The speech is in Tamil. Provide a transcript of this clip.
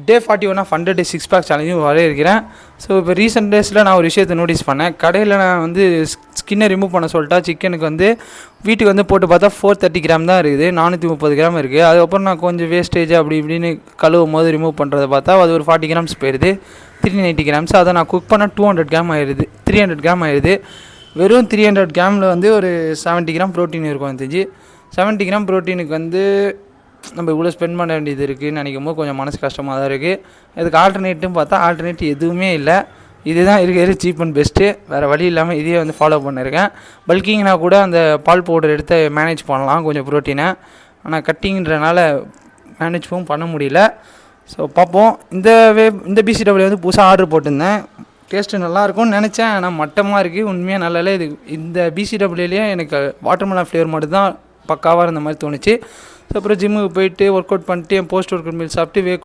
டே 41 ஆஃப் 100 டே 6 பேக் சேலஞ்சும் வர இருக்கிறேன். ஸோ இப்போ ரீசெண்ட் டேஸில் நான் ஒரு விஷயத்தை நோட்டீஸ் பண்ணேன். கடையில் நான் வந்து ஸ்கின்னை ரிமூவ் பண்ண சொல்லிட்டா சிக்கனுக்கு வந்து வீட்டுக்கு வந்து போட்டு பார்த்தா 430 கிராம் தான் இருக்குது, 430 கிராம் இருக்குது. அதுக்கப்புறம் நான் கொஞ்சம் வேஸ்டேஜ் அப்படி இப்படின்னு கழுவும் போது ரிமூவ் பண்ணுறதை பார்த்தா அது ஒரு 40 கிராம்ஸ் போயிடுது, 390 கிராம்ஸ். அதை நான் குக் பண்ணால் 200 கிராம் ஆயிடுது, 300 கிராம் ஆயிடுது. வெறும் 300 கிராமில் வந்து ஒரு 70 கிராம் ப்ரோட்டீன் இருக்கும். எனக்கு 70 கிராம் ப்ரோட்டீனுக்கு வந்து நம்ம இவ்வளோ ஸ்பெண்ட் பண்ண வேண்டியது இருக்குதுன்னு நினைக்கும் போது கொஞ்சம் மனசு கஷ்டமாக தான் இருக்குது. இதுக்கு ஆல்டர்னேட்டும் பார்த்தா ஆல்டர்னேட் எதுவுமே இல்லை. இதுதான் இருக்கிறது சீப் அண்ட் பெஸ்ட்டு. வேறு வழி இல்லாமல் இதையே வந்து ஃபாலோ பண்ணியிருக்கேன். பல்கிங்னா கூட அந்த பால் பவுடர் எடுத்து மேனேஜ் பண்ணலாம் கொஞ்சம் ப்ரோட்டீனை. ஆனால் கட்டிங்கிறனால மேனேஜ் பண்ண முடியல. ஸோ பார்ப்போம். இந்த பிசிடபிள்யூ வந்து புதுசாக ஆர்டர் போட்டிருந்தேன். டேஸ்ட்டு நல்லாயிருக்கும்னு நினச்சேன், ஆனால் மட்டமாக இருக்குது. உண்மையாக நல்லாலே. இந்த பிசிடபிள்யூலேயே எனக்கு வாட்டர்மெலன் ஃப்ளேவர் மட்டும்தான் பக்காவாக இருந்த மாதிரி தோணுச்சு. ஸோ அப்புறம் ஜிம்முக்கு போயிட்டு ஒர்க் அவுட் பண்ணிட்டு என் போஸ்ட் ஒர்க் அவுட் மீல் சாப்பிட்டு